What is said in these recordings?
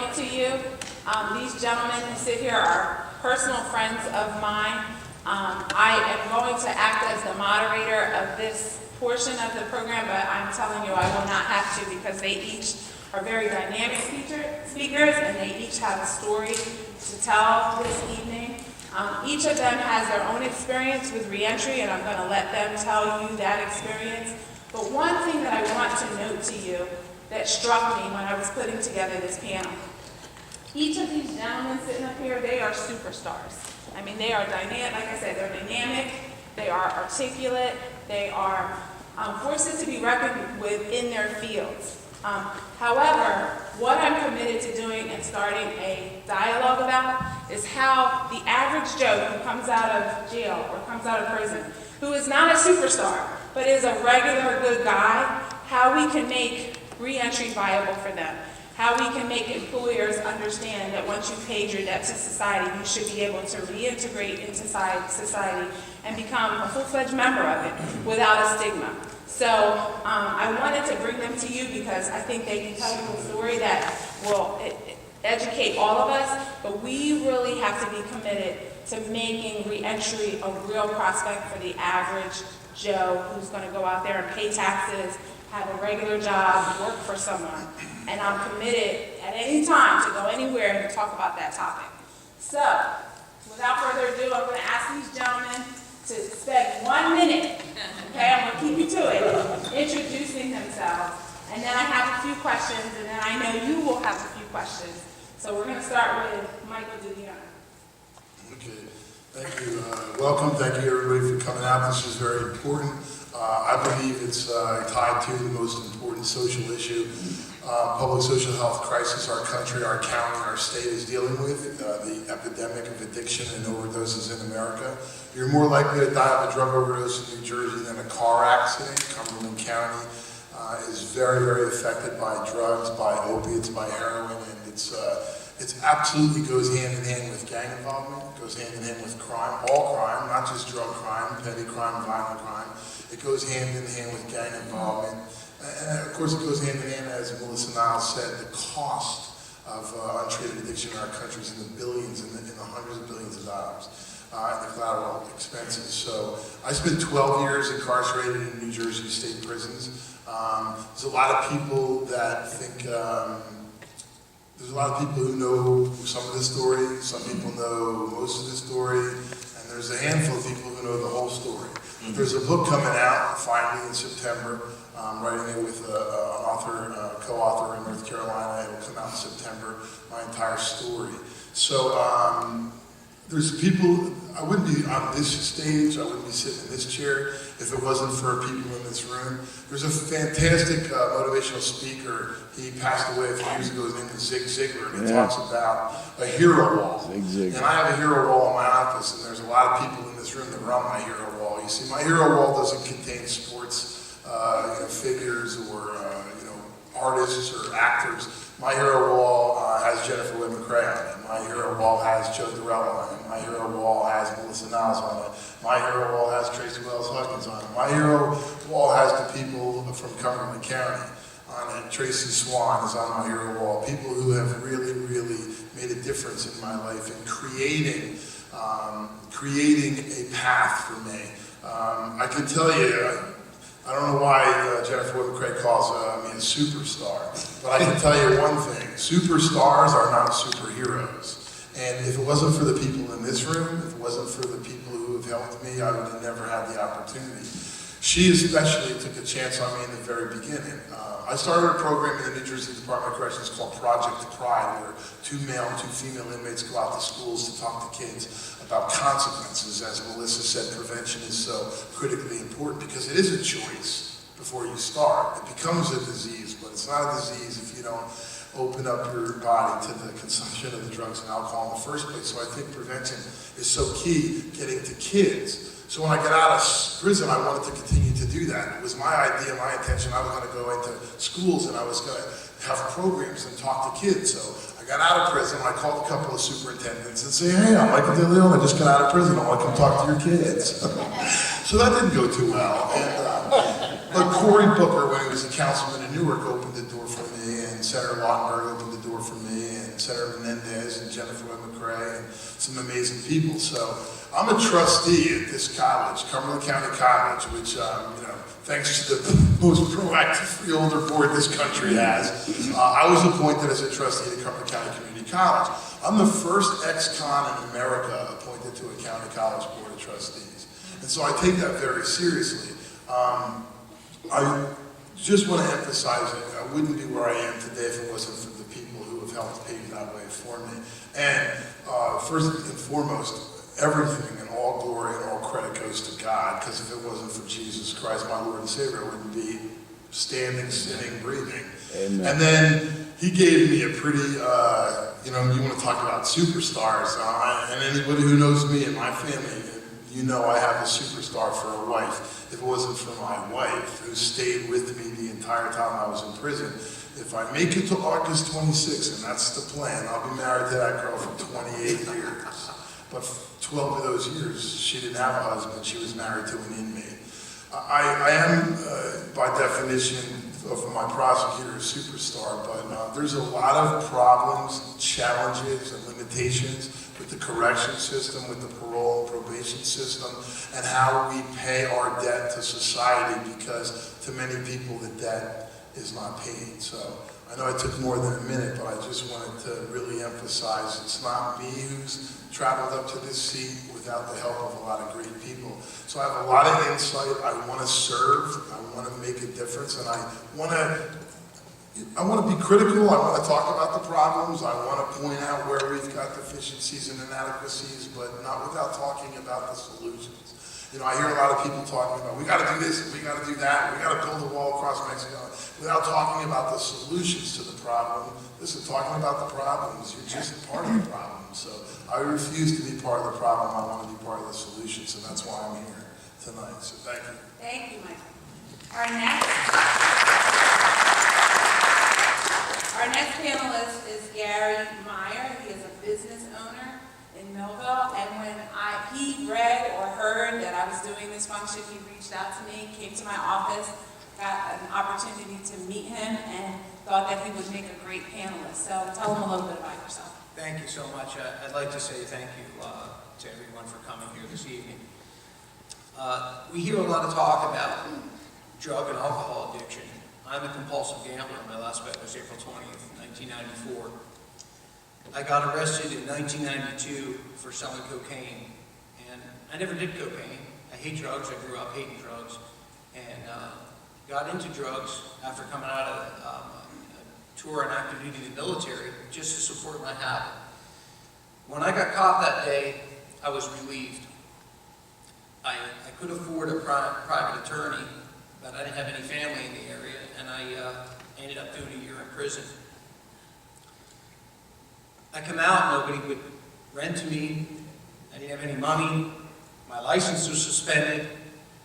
point to you. These gentlemen who sit here are personal friends of mine. I am going to act as the moderator of this portion of the program, but I'm telling you I will not have to, because they each are very dynamic speakers and they each have a story to tell this evening. Each of them has their own experience with reentry, and I'm going to let them tell you that experience. But one thing that I want to note to you that struck me when I was putting together this panel, each of these gentlemen sitting up here, they are superstars. I mean, they are dynamic, like I said, they're dynamic, they are articulate, they are forces to be reckoned with in their fields. However, what I'm committed to doing and starting a dialogue about is how the average Joe who comes out of jail or comes out of prison, who is not a superstar, but is a regular good guy, how we can make reentry viable for them. How we can make employers understand that once you've paid your debt to society, you should be able to reintegrate into society and become a full-fledged member of it without a stigma. So I wanted to bring them to you because I think they can tell you a story that will educate all of us, but we really have to be committed to making reentry a real prospect for the average Joe who's going to go out there and pay taxes, have a regular job, work for someone. And I'm committed at any time to go anywhere and talk about that topic. So, without further ado, I'm going to ask these gentlemen to spend 1 minute, okay, I'm going to keep you to it, introducing themselves. And then I have a few questions, and then I know you will have a few questions. So we're going to start with Michael DeLeon. Okay, thank you. Welcome, thank you everybody for coming out. This is very important. I believe it's tied to the most important social issue, public social health crisis our country, our county, our state is dealing with, the epidemic of addiction and overdoses in America. You're more likely to die of a drug overdose in New Jersey than a car accident. Cumberland County is very, very affected by drugs, by opiates, by heroin, and it absolutely goes hand in hand with gang involvement. It goes hand in hand with crime, all crime, not just drug crime, petty crime, violent crime. It goes hand in hand with gang involvement. And of course it goes hand in hand, as Melissa Niles said, the cost of untreated addiction in our country is in the billions, in the hundreds of billions of dollars, and the collateral expenses. So I spent 12 years incarcerated in New Jersey state prisons. There's a lot of people that think, there's a lot of people who know some of the story, some people know most of the story, and there's a handful of people who know the whole story. There's a book coming out finally in September. I'm writing it with an author, co-author in North Carolina. It will come out in September, my entire story. So there's people, I wouldn't be on this stage, I wouldn't be sitting in this chair if it wasn't for people in this room. There's a fantastic motivational speaker. He passed away a few years ago. His name is Zig Ziglar. He talks about a hero wall. And I have a hero wall in my office, and there's a lot of people in this room that are on my hero wall. You see, my hero wall doesn't contain sports figures or artists or actors. My hero wall has Jennifer McRae on it. My hero wall has Joe Durrell on it. My hero wall has Melissa Niles on it. My hero wall has Tracy Wells Huggins on it. My hero wall has the people from Cumberland County on it. Tracy Swan is on my hero wall. People who have really, really made a difference in my life in creating a path for me. I can tell you, I don't know why Jennifer McRae calls me a superstar, but I can tell you one thing, superstars are not superheroes. And if it wasn't for the people in this room, if it wasn't for the people who have helped me, I would have never had the opportunity. She especially took a chance on me in the very beginning. I started a program in the New Jersey Department of Corrections called Project Pride, where 2 male and 2 female inmates go out to schools to talk to kids about consequences. As Melissa said, prevention is so critically important because it is a choice before you start. It becomes a disease, but it's not a disease if you don't open up your body to the consumption of the drugs and alcohol in the first place. So I think prevention is so key, getting to kids. So when I got out of prison, I wanted to continue to do that. It was my idea, my intention. I was going to go into schools and I was going to have programs and talk to kids. So I got out of prison, I called a couple of superintendents and said, hey, I'm Michael DeLeon, I just got out of prison, I want to come talk to your kids. So that didn't go too well. And, but Cory Booker, when he was a councilman in Newark, opened the door for me and Senator Lautenberg opened the door for me, and Senator Menendez and Jennifer McRae, and some amazing people. So I'm a trustee at this college, Cumberland County College, which, thanks to the most proactive freeholder board this country has, I was appointed as a trustee at Cumberland County Community College. I'm the first ex-con in America appointed to a county college board of trustees. And so I take that very seriously. I just want to emphasize it. I wouldn't be where I am today if it wasn't for the people who have helped pave that way for me. And first and foremost, everything and all glory and all credit goes to God, because if it wasn't for Jesus Christ, my Lord and Savior, I wouldn't be standing, sitting, breathing. Amen. And then he gave me a pretty, you want to talk about superstars, and anybody who knows me and my family, you know I have a superstar for a wife. If it wasn't for my wife, who stayed with me the entire time I was in prison, if I make it to August 26th, and that's the plan, I'll be married to that girl for 28 years. But 12 of those years, she didn't have a husband. She was married to an inmate. I am, by definition, of my prosecutor, a superstar, but there's a lot of problems, challenges, and limitations with the correction system, with the parole and probation system, and how we pay our debt to society, because to many people the debt is not paid. So I know it took more than a minute, but I just wanted to really emphasize it's not me who's traveled up to this seat without the help of a lot of great people. So I have a lot of insight. I want to serve. I want to make a difference, and I want to be critical. I want to talk about the problems. I want to point out where we've got deficiencies and inadequacies, but not without talking about the solutions. I hear a lot of people talking about, we got to do this, we got to do that, we got to build a wall across Mexico, without talking about the solutions to the problem. Listen, talking about the problems, you're just part of the problem. So I refuse to be part of the problem. I want to be part of the solution. So that's why I'm here tonight. So thank you. Thank you, Michael. Our next panelist is Gary Meyer. He is a business owner in Millville, and when he read or heard that I was doing this function, he reached out to me, came to my office, got an opportunity to meet him, and thought that he would make a great panelist. So tell him a little bit about yourself. Thank you so much. I'd like to say thank you to everyone for coming here this evening. We hear a lot of talk about drug and alcohol addiction. I'm a compulsive gambler. My last bet was April 20th, 1994. I got arrested in 1992 for selling cocaine, and I never did cocaine. I hate drugs. I grew up hating drugs, and got into drugs after coming out of a tour on active duty in the military just to support my habit. When I got caught that day, I was relieved. I could afford a private attorney, but I didn't have any family in the area, and I ended up doing a year in prison. I come out, nobody would rent to me, I didn't have any money, my license was suspended,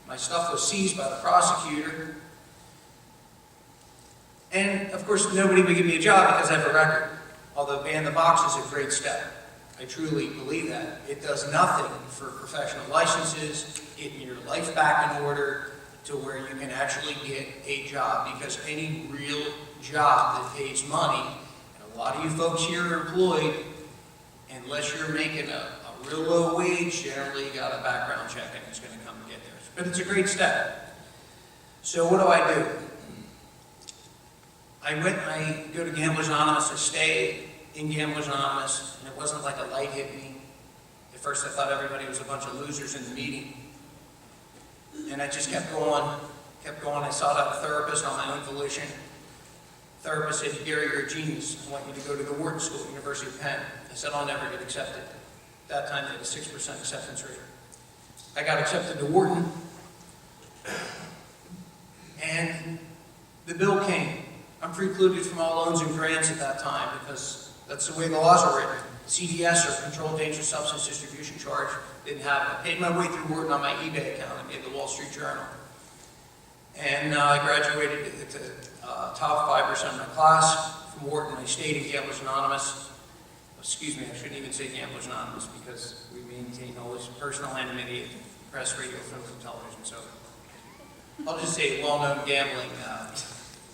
my stuff was seized by the prosecutor, and of course nobody would give me a job because I have a record, although ban the box is a great step. I truly believe that. It does nothing for professional licenses, getting your life back in order to where you can actually get a job, because any real job that pays money, a lot of you folks here are employed, unless you're making a real low wage, generally you got a background check and it's going to come and get there. But it's a great step. So what do? I go to Gamblers Anonymous. I stay in Gamblers Anonymous, and it wasn't like a light hit me. At first I thought everybody was a bunch of losers in the meeting. And I just kept going. I sought out a therapist on my own volition. Therapist said, Gary, you're a genius. I want you to go to the Wharton School, University of Penn. I said, I'll never get accepted. At that time, they had a 6% acceptance rate. I got accepted to Wharton, and the bill came. I'm precluded from all loans and grants at that time because that's the way the laws are written. CDS, or Controlled Dangerous Substance Distribution Charge, didn't have it. I paid my way through Wharton on my eBay account. I made the Wall Street Journal. And I graduated at the top 5% of my class from Wharton. I stayed in Gamblers Anonymous. Excuse me, I shouldn't even say Gamblers Anonymous because we maintain all this personal anonymity at press, radio, film, and television. So I'll just say well-known gambling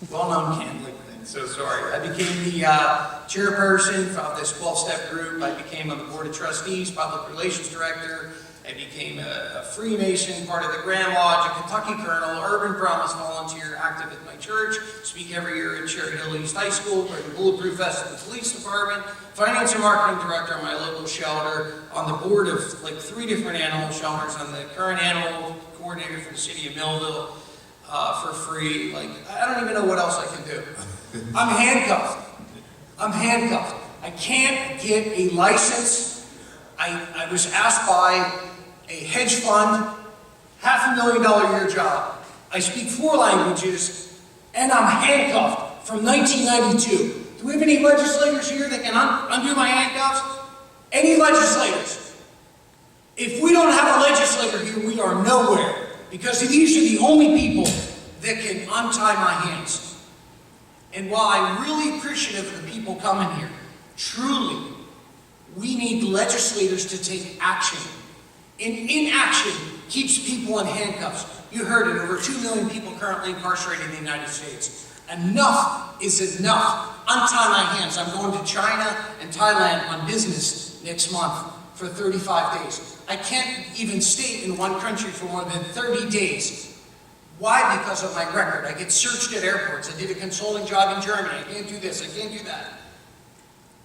well-known Catholic thing, so sorry. I became the chairperson of this 12-step group. I became on the board of trustees, public relations director. I became a Freemason, part of the Grand Lodge, a Kentucky Colonel, Urban Promise volunteer, active at my church, speak every year at Cherry Hill East High School, part of the Bulletproof Vest of the police department, finance and marketing director on my local shelter, on the board of like 3 different animal shelters. I'm the current animal coordinator for the city of Millville for free. Like, I don't even know what else I can do. I'm handcuffed. I'm handcuffed. I can't get a license. I was asked by a hedge fund, $500,000 a year job. I speak 4 languages, and I'm handcuffed from 1992. Do we have any legislators here that can undo my handcuffs? Any legislators? If we don't have a legislator here, we are nowhere, because these are the only people that can untie my hands. And while I'm really appreciative of the people coming here, truly, we need legislators to take action. And inaction keeps people in handcuffs. You heard it, over 2 million people currently incarcerated in the United States. Enough is enough. Untie my hands. I'm going to China and Thailand on business next month for 35 days. I can't even stay in one country for more than 30 days. Why? Because of my record. I get searched at airports. I did a consulting job in Germany. I can't do this. I can't do that.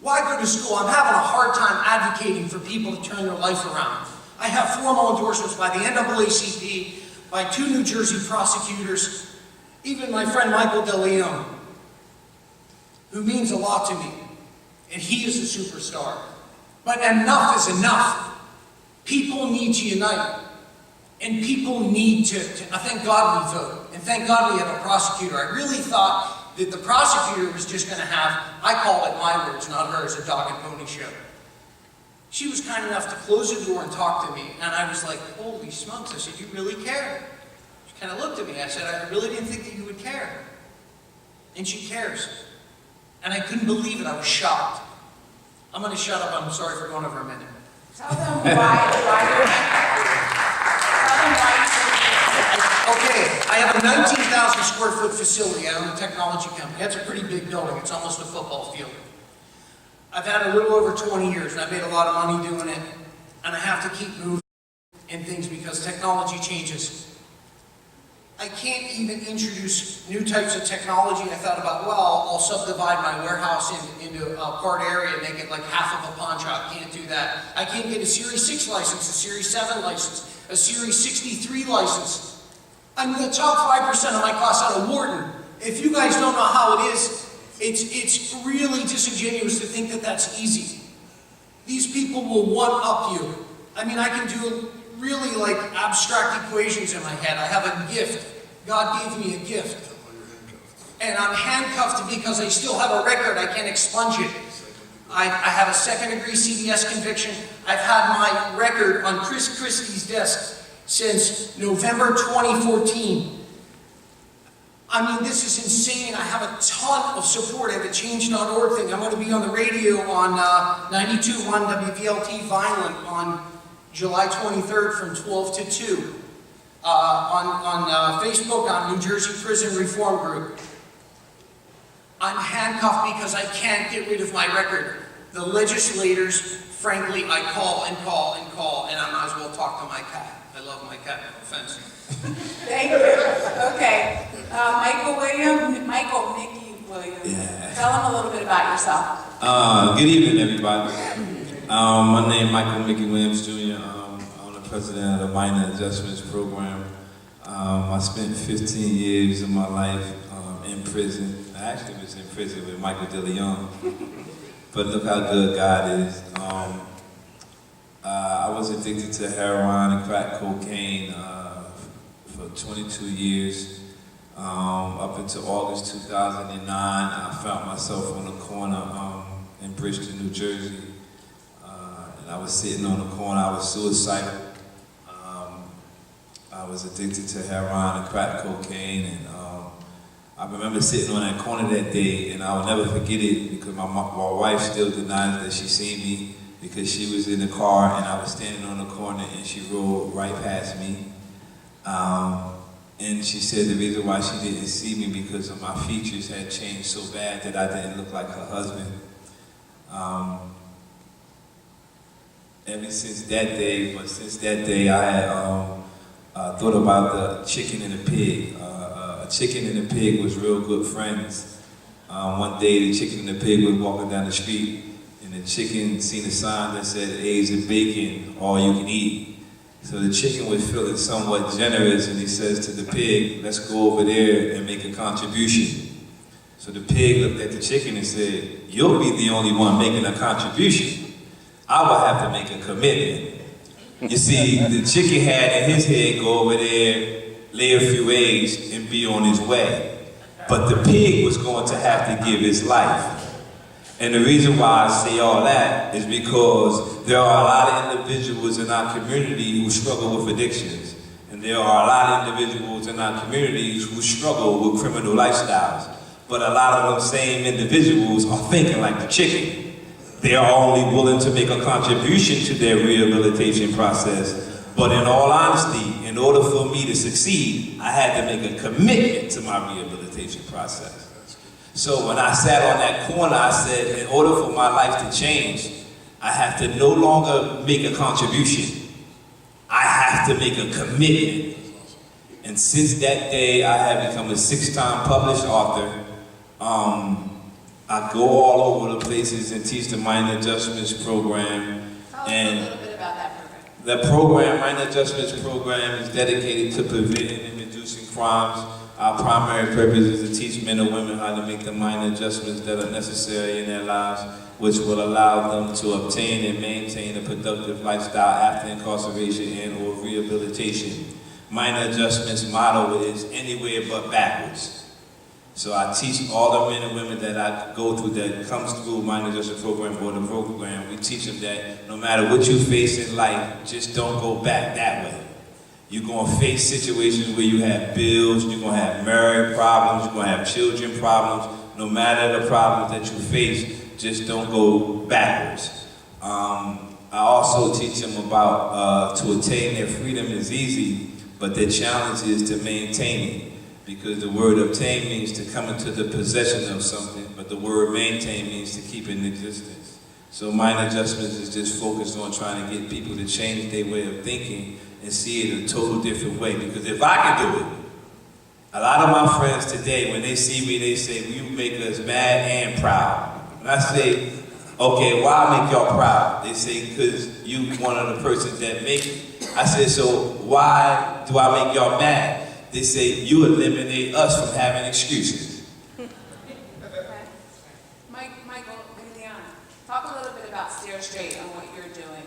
Why go to school? I'm having a hard time advocating for people to turn their life around. I have formal endorsements by the NAACP, by 2 New Jersey prosecutors, even my friend Michael DeLeon, who means a lot to me, and he is a superstar. But enough is enough. People need to unite, and people need to thank God we vote, and thank God we have a prosecutor. I really thought that the prosecutor was just going to have, I call it my words, not hers, a dog and pony show. She was kind enough to close the door and talk to me, and I was like, holy smokes. I said, you really care? She kind of looked at me. I said, I really didn't think that you would care. And she cares. And I couldn't believe it. I was shocked. I'm going to shut up. I'm sorry for going over a minute. Tell them why you're Tell them why you Okay, I have a 19,000 square foot facility. I own a technology company. That's a pretty big building. It's almost a football field. I've had a little over 20 years, and I've made a lot of money doing it, and I have to keep moving in things because technology changes. I can't even introduce new types of technology. I thought about, well, I'll subdivide my warehouse into a part area and make it like half of a pawn shop. Can't do that. I can't get a Series 6 license, a Series 7 license, a Series 63 license. I'm the top 5% of my class out of Wharton. If you guys don't know how it is, it's really disingenuous to think that that's easy. These people will one-up you. I mean, I can do really like abstract equations in my head. I have a gift. God gave me a gift. And I'm handcuffed because I still have a record. I can't expunge it. I have a 2nd-degree CDS conviction. I've had my record on Chris Christie's desk since November 2014. I mean, this is insane. I have a ton of support. I have a Change.org thing. I'm going to be on the radio on 92.1 WVLT Vineland on July 23rd from 12 to 2. On Facebook, on New Jersey Prison Reform Group. I'm handcuffed because I can't get rid of my record. The legislators, frankly, I call and call and call, and I might as well talk to my cat. I love my cat, no offense. Thank you. Okay. Michael Mickey Williams. Yeah. Tell them a little bit about yourself. Good evening, everybody. My name is Michael Mickey Williams, Jr. I'm the president of the Minor Adjustments Program. I spent 15 years of my life in prison. I actually was in prison with Michael DeLeon. But look how good God is. I was addicted to heroin and crack cocaine for 22 years. Up until August 2009, I found myself on a corner in Bridgeton, New Jersey. And I was sitting on the corner. I was suicidal. I was addicted to heroin and crack cocaine. And I remember sitting on that corner that day, and I will never forget it because my wife still denies that she seen me because she was in the car and I was standing on the corner and she rolled right past me. And she said the reason why she didn't see me because of my features had changed so bad that I didn't look like her husband. Ever since that day, I had thought about the chicken and the pig. A chicken and a pig was real good friends. One day the chicken and the pig was walking down the street, and the chicken seen a sign that said eggs and bacon, all you can eat. So the chicken was feeling somewhat generous, and he says to the pig, let's go over there and make a contribution. So the pig looked at the chicken and said, you'll be the only one making a contribution. I will have to make a commitment. You see, the chicken had in his head go over there, lay a few eggs, and be on his way. But the pig was going to have to give his life. And the reason why I say all that is because there are a lot of individuals in our community who struggle with addictions. And there are a lot of individuals in our communities who struggle with criminal lifestyles. But a lot of them same individuals are thinking like the chicken. They are only willing to make a contribution to their rehabilitation process. But in all honesty, in order for me to succeed, I had to make a commitment to my rehabilitation process. So when I sat on that corner, I said, in order for my life to change, I have to no longer make a contribution. I have to make a commitment. And since that day, I have become a 6-time published author. I go all over the places and teach the Minor Adjustments program. Tell us a little bit about that program. The program, Minor Adjustments program, is dedicated to preventing and reducing crimes. Our primary purpose is to teach men and women how to make the minor adjustments that are necessary in their lives, which will allow them to obtain and maintain a productive lifestyle after incarceration and or rehabilitation. Minor Adjustments motto is anywhere but backwards. So I teach all the men and women that I go through that comes through Minor Adjustment program or the program. We teach them that no matter what you face in life, just don't go back that way. You're going to face situations where you have bills, you're going to have marriage problems, you're going to have children problems. No matter the problems that you face, just don't go backwards. I also teach them about to attain their freedom is easy, but the challenge is to maintain it. Because the word obtain means to come into the possession of something, but the word maintain means to keep it in existence. So Minor Adjustments is just focused on trying to get people to change their way of thinking and see it a total different way. Because if I can do it, a lot of my friends today, when they see me, they say, well, you make us mad and proud. And I say, okay, why make y'all proud? They say, because you one of the persons that make it. I said, so why do I make y'all mad? They say, you eliminate us from having excuses. Okay. Michael DeLeon, talk a little bit about Steer Straight and what you're doing.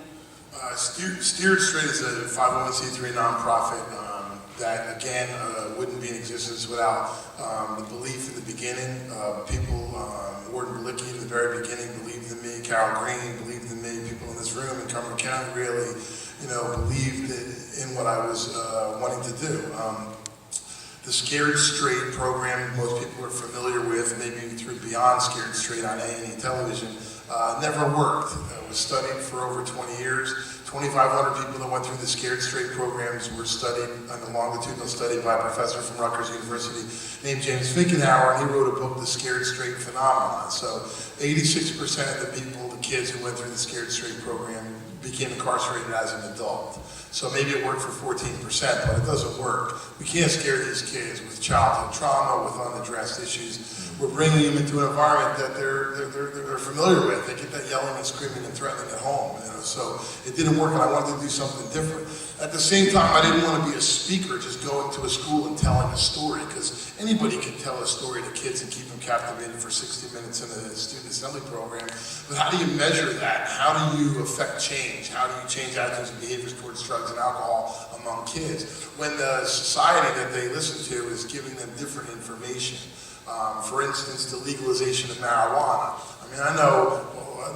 Steer Straight is a 501c3 nonprofit that, again, wouldn't be in existence without the belief in the beginning. People, Warden Balicki in the very beginning believed in me, Carol Green believed in me, people in this room in Cumberland County really, believed in what I was wanting to do. The Scared Straight program, most people are familiar with, maybe through Beyond Scared Straight on A&E television, never worked. It was studied for over 20 years. 2,500 people that went through the Scared Straight programs were studied on the longitudinal study by a professor from Rutgers University named James Finkenauer, and he wrote a book, The Scared Straight Phenomenon. So 86% of the people, the kids who went through the Scared Straight program became incarcerated as an adult. So maybe it worked for 14%, but it doesn't work. We can't scare these kids with childhood trauma, with unaddressed issues. We're bringing them into an environment that they're familiar with. They get that yelling and screaming and threatening at home. So it didn't work, and I wanted to do something different. At the same time, I didn't want to be a speaker, just going to a school and telling a story, because anybody can tell a story to kids and keep them captivated for 60 minutes in a student assembly program. But how do you measure that? How do you affect change? How do you change attitudes and behaviors towards drugs and alcohol among kids when the society that they listen to is giving them different information? For instance, the legalization of marijuana. I mean, I know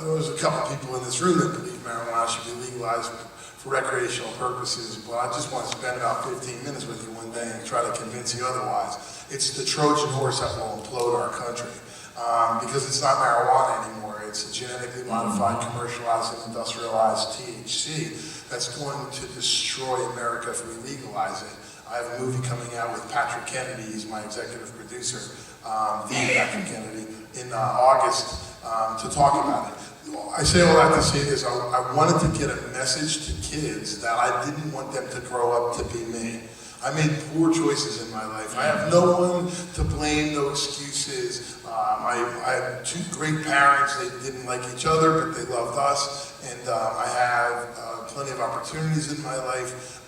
there's a couple people in this room that believe marijuana should be legalized for recreational purposes, but I just want to spend about 15 minutes with you one day and try to convince you otherwise. It's the Trojan horse that will implode our country, because it's not marijuana anymore. It's a genetically modified, commercialized, and industrialized THC that's going to destroy America if we legalize it. I have a movie coming out with Patrick Kennedy, he's my executive producer, the Patrick Kennedy, in August to talk about it. I say all that to say this, I wanted to get a message to kids that I didn't want them to grow up to be me. I made poor choices in my life. I have no one to blame, no excuses. I had two great parents. They didn't like each other, but they loved us. And I have plenty of opportunities in my life.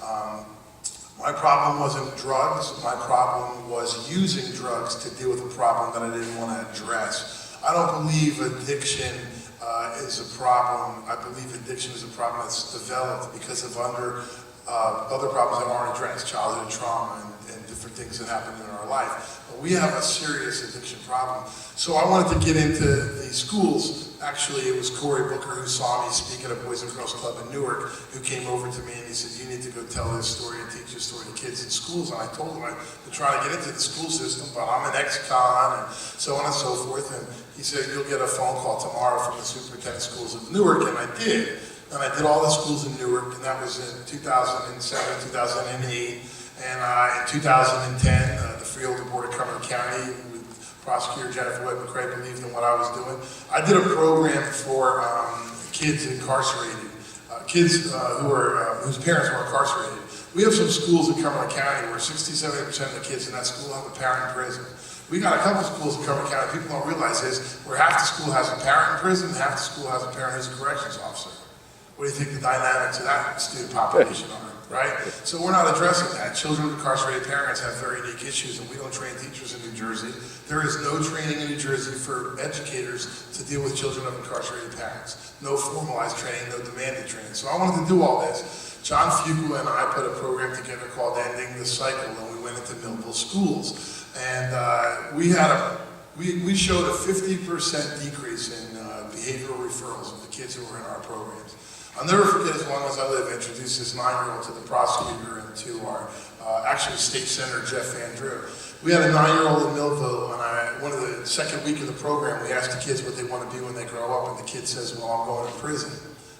My problem wasn't drugs. My problem was using drugs to deal with a problem that I didn't want to address. I don't believe addiction is a problem. I believe addiction is a problem that's developed because of other problems that aren't addressed, childhood trauma and different things that happen in our life. But we have a serious addiction problem. So I wanted to get into the schools. Actually, it was Cory Booker who saw me speak at a Boys and Girls Club in Newark, who came over to me and he said, you need to go tell this story and teach this story to kids in schools. And I told him I've been trying to get into the school system, but I'm an ex-con and so on and so forth. And he said, you'll get a phone call tomorrow from the superintendent schools of Newark, and I did. And I did all the schools in Newark, and that was in 2007, 2008. And in 2010, the Freeholder Board of Cumberland County, with Prosecutor McRae, believed in what I was doing. I did a program for kids incarcerated, kids whose parents were incarcerated. We have some schools in Cumberland County where 60–70% of the kids in that school have a parent in prison. We got a couple schools in Cumberland County, people don't realize this, where half the school has a parent in prison, and half the school has a parent who's a corrections officer. What do you think the dynamics of that student population are, right? So we're not addressing that. Children with incarcerated parents have very unique issues, and we don't train teachers in New Jersey. There is no training in New Jersey for educators to deal with children of incarcerated parents. No formalized training, no demanded training. So I wanted to do all this. John Fuqua and I put a program together called Ending the Cycle, and we went into Millville schools. And we showed a 50% decrease in behavioral referrals of the kids who were in our programs. I'll never forget, as long as I live, I introduced this 9-year-old to the prosecutor and to our actually state senator, Jeff Van Drew. We had a 9-year-old in Millville, and one of the second week of the program, we asked the kids what they want to be when they grow up, and the kid says, well, I'm going to prison.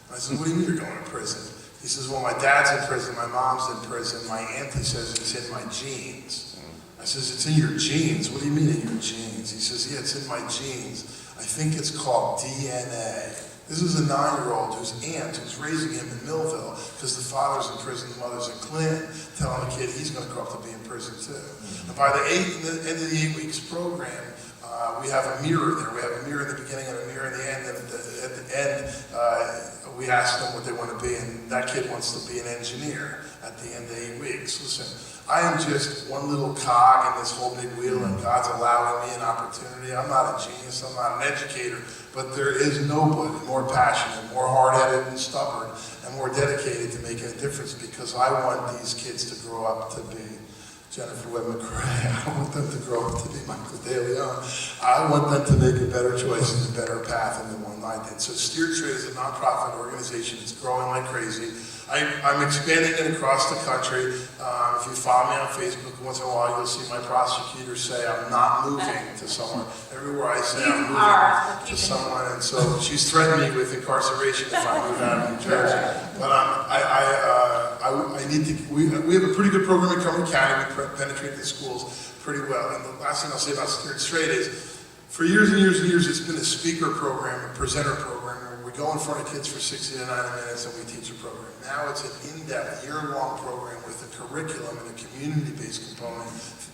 And I said, what do you mean you're going to prison? He says, well, my dad's in prison, my mom's in prison, my auntie says it's in my genes. I says, it's in your genes? What do you mean in your genes? He says, yeah, it's in my genes. I think it's called DNA. This is a 9-year-old whose aunt, who's raising him in Millville, because the father's in prison, the mother's in Clinton, telling the kid he's going to grow up to be in prison too. And by the end of the 8 weeks program, we have a mirror there. We have a mirror in the beginning and a mirror in the end. And at the end, we ask them what they want to be, and that kid wants to be an engineer at the end of 8 weeks. Listen, I am just one little cog in this whole big wheel, and God's allowing me an opportunity. I'm not a genius, I'm not an educator, but there is nobody more passionate, more hard-headed and stubborn, and more dedicated to making a difference, because I want these kids to grow up to be Jennifer Webb McRae. I want them to grow up to be Michael DeLeon. I want them to make a better choice and a better path than the one I did. So Steer Trade is a nonprofit organization. It's growing like crazy. I'm expanding it across the country. If you follow me on Facebook, once in a while you'll see my prosecutor say I'm not moving to somewhere. Everywhere I say I'm moving to someone, and so she's threatened me with incarceration if I move out of New Jersey. But we have a pretty good program in Cumberland County. We penetrate the schools pretty well. And the last thing I'll say about Steer Trade is, for years and years and years, it's been a speaker program, a presenter program, where we go in front of kids for 60 to 90 minutes and we teach a program. Now it's an in-depth, year-long program with a curriculum and a community-based component,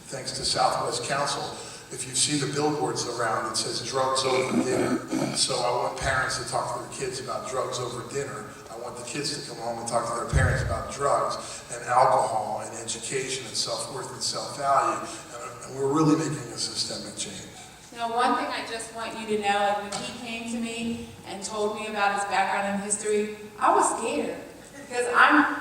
thanks to Southwest Council. If you've seen the billboards around, it says drugs over dinner. So I want parents to talk to their kids about drugs over dinner. I want the kids to come home and talk to their parents about drugs and alcohol and education and self-worth and self-value. And we're really making a systemic change. Now, one thing I just want you to know, like when he came to me and told me about his background and history, I was scared, because I'm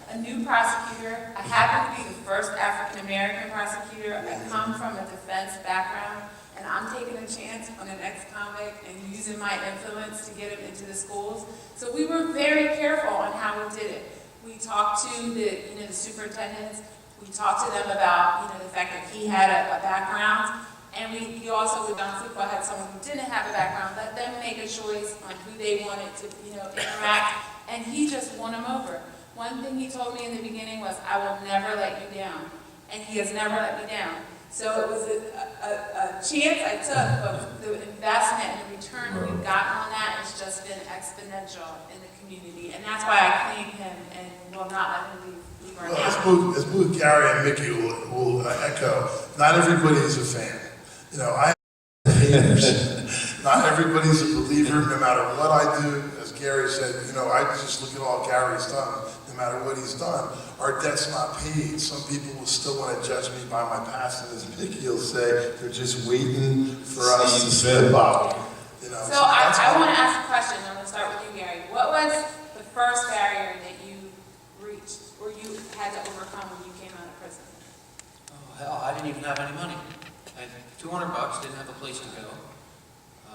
a new prosecutor. I happen to be the first African-American prosecutor. I come from a defense background, and I'm taking a chance on an ex-convict and using my influence to get him into the schools. So we were very careful on how we did it. We talked to the superintendents. We talked to them about the fact that he had a background. And he also, with John Fuqua, had someone who didn't have a background, let them make a choice on who they wanted to, interact, and he just won them over. One thing he told me in the beginning was, I will never let you down. and he has never let me down. So it was a chance I took, but the investment and the return we've gotten on that has just been exponential in the community, and that's why I claim him and will not let him leave our Well, as both Gary and Mickey will echo, not everybody's a fan. You know, I have haters. Not everybody's a believer, no matter what I do. As Gary said, you know, I just look at all Gary's done. No matter what he's done, our debt's not paid. Some people will still want to judge me by my past, and as Mickey will say, they're just waiting for us to slip up. You know, So I want to ask a question. I'm going to start with you, Gary. What was the first barrier that you reached, or you had to overcome when you came out of prison? Oh, hell, I didn't even have any money. I had $200, didn't have a place to go. I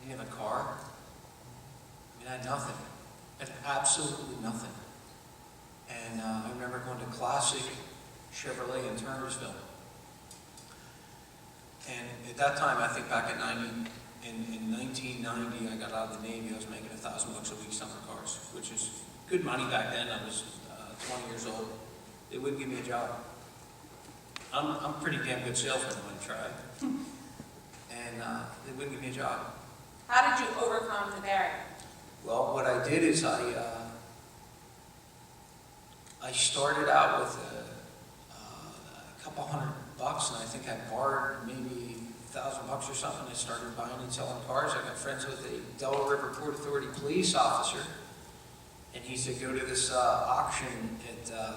didn't have a car. I mean, I had nothing. I had absolutely nothing. And I remember going to Classic Chevrolet in Turnersville. And at that time, I think back in 1990, I got out of the Navy. I was making $1,000 a week summer cars, which is good money back then. I was 20 years old. They wouldn't give me a job. I'm a pretty damn good salesman when I tried. And they wouldn't give me a job. How did you overcome the barrier? Well, what I did is I started out with a couple $100, and I think I borrowed maybe $1,000 or something. I started buying and selling cars. I got friends with a Delaware River Port Authority police officer, and he said, go to this auction at the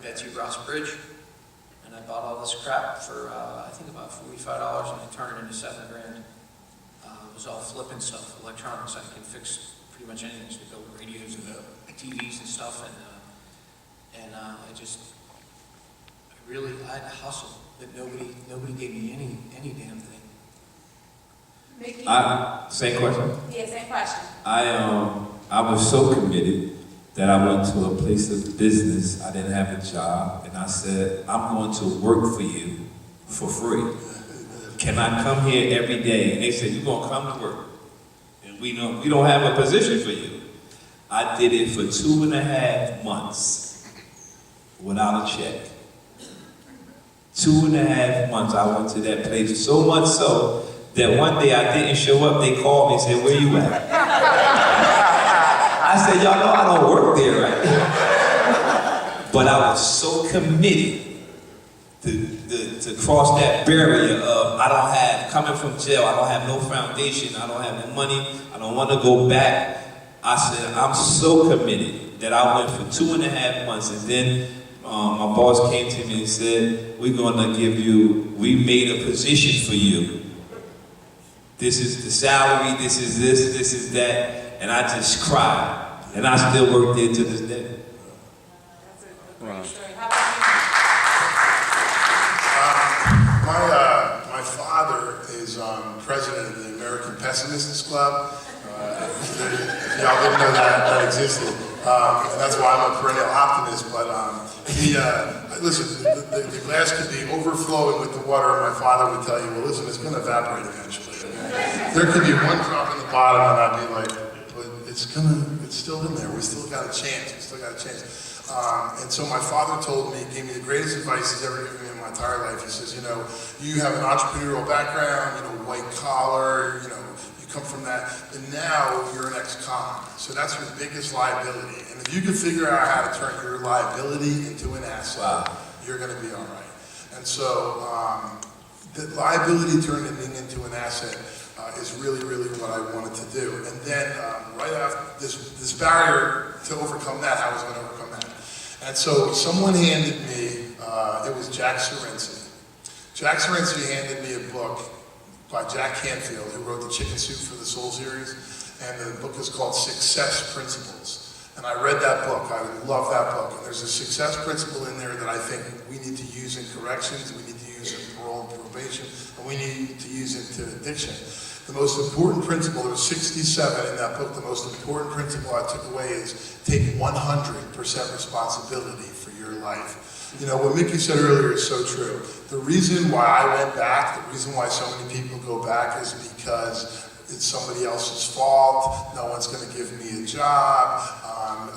Betsy Ross Bridge, and I bought all this crap for I think about $45, and I turned it into $7 grand. It was all flipping stuff, electronics. I can fix pretty much anything. So build radios and TVs and stuff, and I had to hustle, but nobody gave me any damn thing. Mickey? Same question. Yeah, same question. I was so committed that I went to a place of business. I didn't have a job, and I said, I'm going to work for you for free. Can I come here every day? And they said, you're going to come to work, and we don't have a position for you. I did it for 2.5 months without a check. 2.5 months I went to that place, so much so that one day I didn't show up. They called me and said, where you at? I said, y'all know I don't work there, right? But I was so committed to cross that barrier of coming from jail, I don't have no foundation, I don't have no money, I don't want to go back. I said, I'm so committed that I went for 2.5 months, and then my boss came to me and said, we made a position for you. This is the salary, this is this, this is that, and I just cried. And I still work there to this day. That's a great story. How about My father is president of the American Pessimists Club. If y'all didn't know that existed. And that's why I'm a perennial optimist. But listen, the glass could be overflowing with the water, and my father would tell you, well, listen, it's going to evaporate eventually. Okay? There could be one drop in the bottom, and I'd be like, but it's still in there. We still got a chance. And so my father gave me the greatest advice he's ever given me in my entire life. He says, you have an entrepreneurial background, white collar, you come from that, and now you're an ex-con. So that's your biggest liability. And if you can figure out how to turn your liability into an asset, you're going to be all right. And so the liability turning into an asset is really, really what I wanted to do. And then right after this barrier to overcome that, I was going to overcome that. And so someone handed me, it was Jack Serency. Jack Serency handed me a book by Jack Canfield, who wrote the Chicken Soup for the Soul series, and the book is called Success Principles. And I read that book. I love that book. And there's a success principle in there that I think we need to use in corrections, we need to use in parole and probation, and we need to use into addiction. The most important principle, there were 67 in that book, the most important principle I took away is take 100% responsibility for your life. What Mickey said earlier is so true. The reason why I went back, the reason why so many people go back is because it's somebody else's fault, no one's going to give me a job,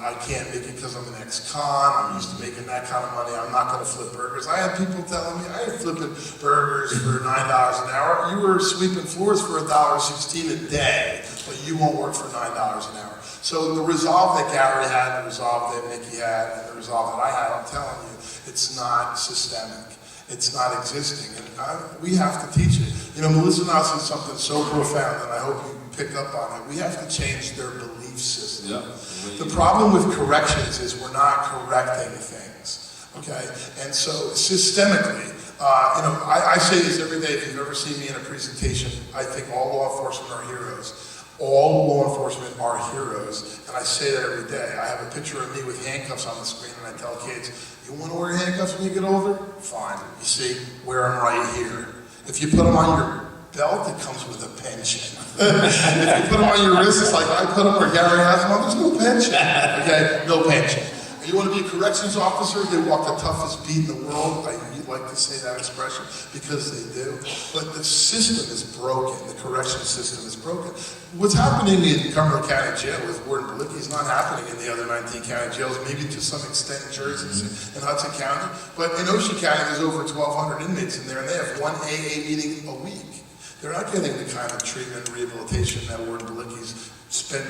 I can't make it because I'm an ex-con, I'm used to making that kind of money, I'm not going to flip burgers. I had people telling me, I ain't flipping burgers for $9 an hour. You were sweeping floors for $1.16 a day, but you won't work for $9 an hour. So the resolve that Gary had, the resolve that Mickey had, and the resolve that I had, I'm telling you, it's not systemic. It's not existing, and we have to teach it. You know, Melissa now said something so profound, and I hope you picked up on it. We have to change their belief system. Yeah. The problem with corrections is we're not correcting things, okay? And so systemically, you know, I say this every day. If you've ever seen me in a presentation, I think all law enforcement are heroes. All law enforcement are heroes, and I say that every day. I have a picture of me with handcuffs on the screen, and I tell kids, you want to wear handcuffs when you get older? Fine. You see, wear them right here. If you put them on your belt, it comes with a pension. If you put them on your wrist, it's like I put them where Gary has them on, there's no pension. Okay, no pension. And you want to be a corrections officer? They walk the toughest beat in the world. You like to say that expression because they do. But the system is broken. The correction system is broken. What's happening in Cumberland County Jail with Warden Balicki is not happening in the other 19 county jails, maybe to some extent in Jersey and Hudson County. But in Ocean County, there's over 1,200 inmates in there, and they have one AA meeting a week. They're not getting the kind of treatment and rehabilitation that Warden Balicki's spent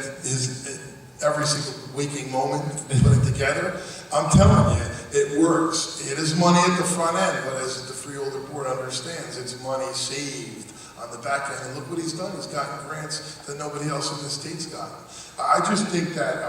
every single waking moment putting together. I'm telling you, it works. It is money at the front end, but as the Freeholder Board understands, it's money saved on the back end. And look what he's done. He's gotten grants that nobody else in the state's gotten. I just think that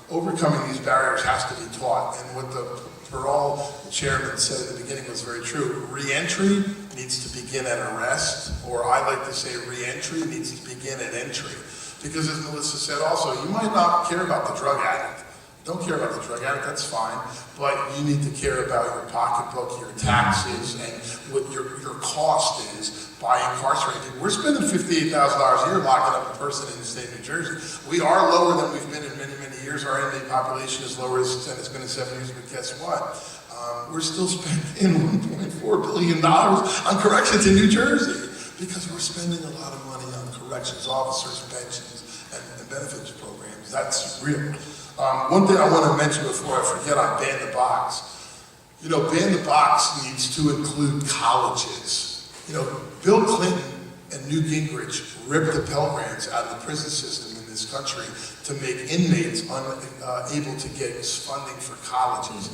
overcoming these barriers has to be taught. And what the parole chairman said at the beginning was very true. Reentry needs to begin at arrest, or I like to say reentry needs to begin at entry. Because as Melissa said also, you might not care about the drug addict. Don't care about the drug addict, that's fine. But you need to care about your pocketbook, your taxes, and what your cost is by incarcerating people. We're spending $58,000 a year locking up a person in the state of New Jersey. We are lower than we've been in many, many years. Our inmate population is lower than it's been in 7 years, but guess what? We're still spending $1.4 billion on corrections in New Jersey because we're spending a lot of money on corrections officers, pensions, and benefits programs. That's real. One thing I want to mention before I forget on Ban the Box. You know, Ban the Box needs to include colleges. You know, Bill Clinton and Newt Gingrich ripped the Pell Grants out of the prison system in this country to make inmates unable to get funding for colleges.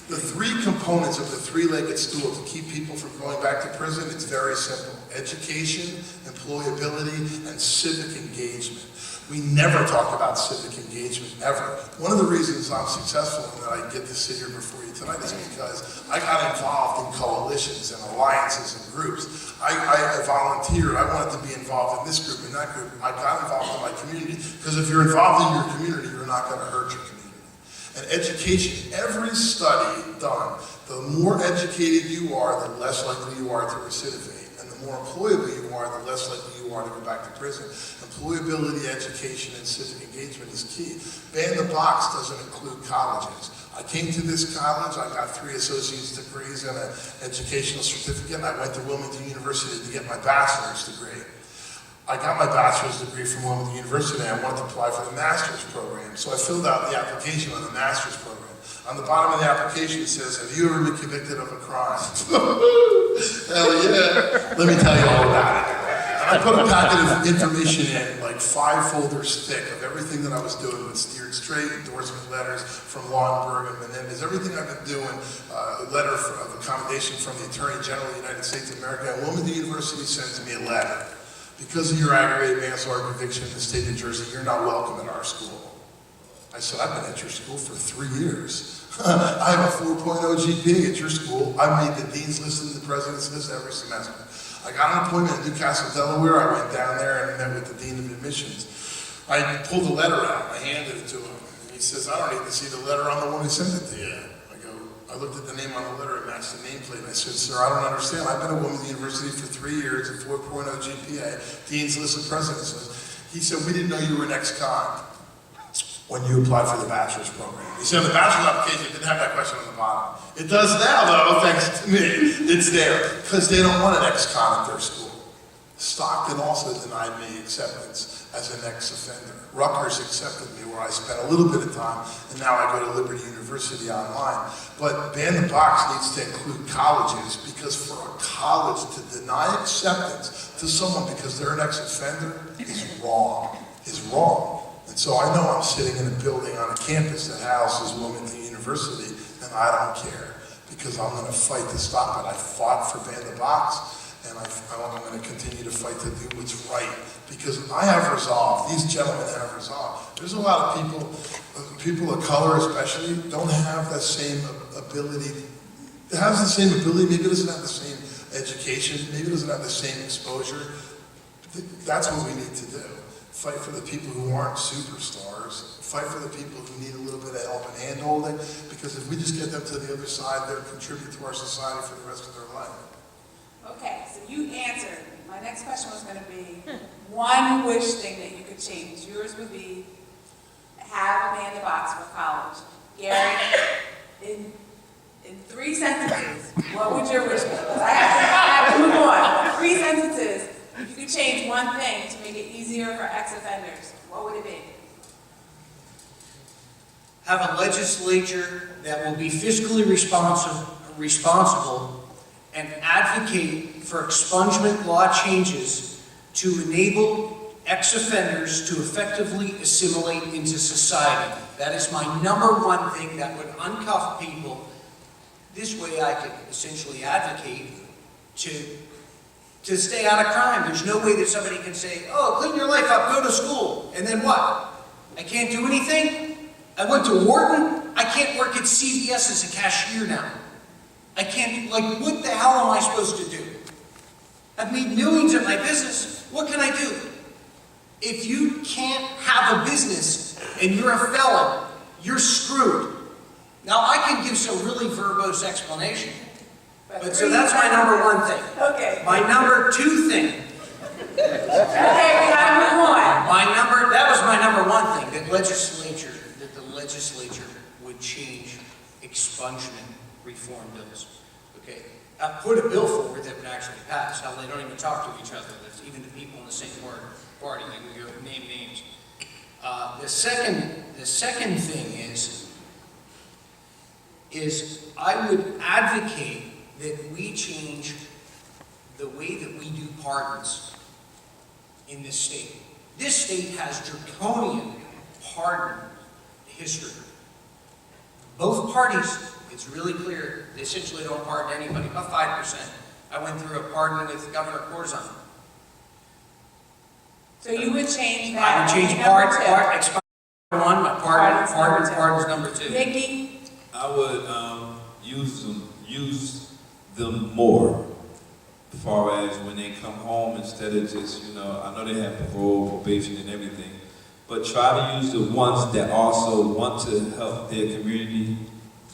The three components of the three-legged stool to keep people from going back to prison, it's very simple. Education, employability, and civic engagement. We never talk about civic engagement, ever. One of the reasons I'm successful and that I get to sit here before you tonight is because I got involved in coalitions and alliances and groups. I volunteered, I wanted to be involved in this group and that group. I got involved in my community, because if you're involved in your community, you're not gonna hurt your community. And education, every study done, the more educated you are, the less likely you are to recidivate. And the more employable you are, the less likely you are to go back to prison. Employability, education, and civic engagement is key. Ban the Box doesn't include colleges. I came to this college, I got 3 associate's degrees and an educational certificate, and I went to Wilmington University to get my bachelor's degree. I got my bachelor's degree from Wilmington University, and I wanted to apply for the master's program. So I filled out the application on the master's program. On the bottom of the application it says, have you ever been convicted of a crime? Hell yeah. Let me tell you all about it. And I put a packet of information in, like 5 folders thick, of everything that I was doing with Steered Straight, endorsement letters from Lauenberg and Menendez, everything I've been doing, a letter of accommodation from the Attorney General of the United States of America. And Wilmington University sends me a letter. Because of your aggravated manslaughter conviction in the state of New Jersey, you're not welcome at our school. I said, I've been at your school for 3 years. I have a 4.0 GPA at your school. I made the dean's list and the president's list every semester. I got an appointment in Newcastle, Delaware. I went down there and met with the dean of admissions. I pulled the letter out. I handed it to him. And he says, I don't need to see the letter. I'm the one who sent it to you. I looked at the name on the letter, it matched the nameplate, and I said, sir, I don't understand. I've been at Wilmington University for 3 years, at 4.0 GPA, dean's list of presidents. He said, we didn't know you were an ex-con when you applied for the bachelor's program. He said, the bachelor's application didn't have that question on the bottom. It does now, though, thanks to me. It's there, because they don't want an ex-con at their school. Stockton also denied me acceptance as an ex-offender. Rutgers accepted me where I spent a little bit of time, and now I go to Liberty University online. But ban the box needs to include colleges, because for a college to deny acceptance to someone because they're an ex-offender is wrong, And so I know I'm sitting in a building on a campus that houses Wilmington University, and I don't care, because I'm gonna fight to stop it. I fought for ban the box, and I'm going to continue to fight to do what's right, because I have resolve. These gentlemen have resolve. There's a lot of people of color especially, don't have that same ability. It has the same ability, maybe it doesn't have the same education, maybe it doesn't have the same exposure. That's what we need to do. Fight for the people who aren't superstars. Fight for the people who need a little bit of help and hand-holding, because if we just get them to the other side, they'll contribute to our society for the rest of their life. Okay, so you answered. My next question was going to be one wish thing that you could change. Yours would be have a ban the box for college. Gary, in 3 sentences, what would your wish be? Because I have to move on. 3 sentences. If you could change one thing to make it easier for ex-offenders, what would it be? Have a legislature that will be fiscally responsible and advocate for expungement law changes to enable ex-offenders to effectively assimilate into society. That is my #1 thing that would uncuff people. This way I could essentially advocate to stay out of crime. There's no way that somebody can say, oh, clean your life up, go to school, and then what? I can't do anything? I went to Wharton, I can't work at CVS as a cashier now. I can't, like, what the hell am I supposed to do? I've made millions at my business. What can I do? If you can't have a business and you're a felon, you're screwed. Now, I can give some really verbose explanation. But so that's my #1 thing. Okay. My #2 thing. Okay, we gotta move on. That was my #1 thing, that the legislature would change expungement reform bills. Okay, put a bill forward that would actually pass. How they don't even talk to each other. There's even the people in the same party. Like we go name names. The second thing is I would advocate that we change the way that we do pardons in this state. This state has draconian pardon history. Both parties, it's really clear, they essentially don't pardon anybody, about 5%. I went through a pardon with Governor Corzine. So you would change that. I would change expungement #1, my pardon's #2. Nikki? I would use them more, as far as when they come home, instead of just, I know they have parole, probation, and everything, but try to use the ones that also want to help their community,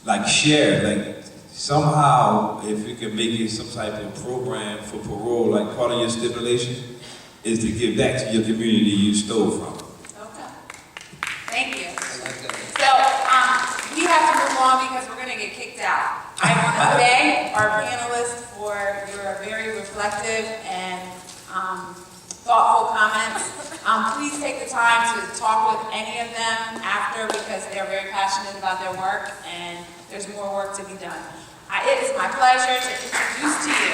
like share, like somehow, if you can make it some type of program for parole, like part of your stipulation is to give back to your community you stole from. Okay. Thank you. I like that. So, we have to move on because we're going to get kicked out. I want to thank our panelists for your very reflective and thoughtful comments. Please take the time to talk with any of them after, because they're very passionate about their work and there's more work to be done. It is my pleasure to introduce to you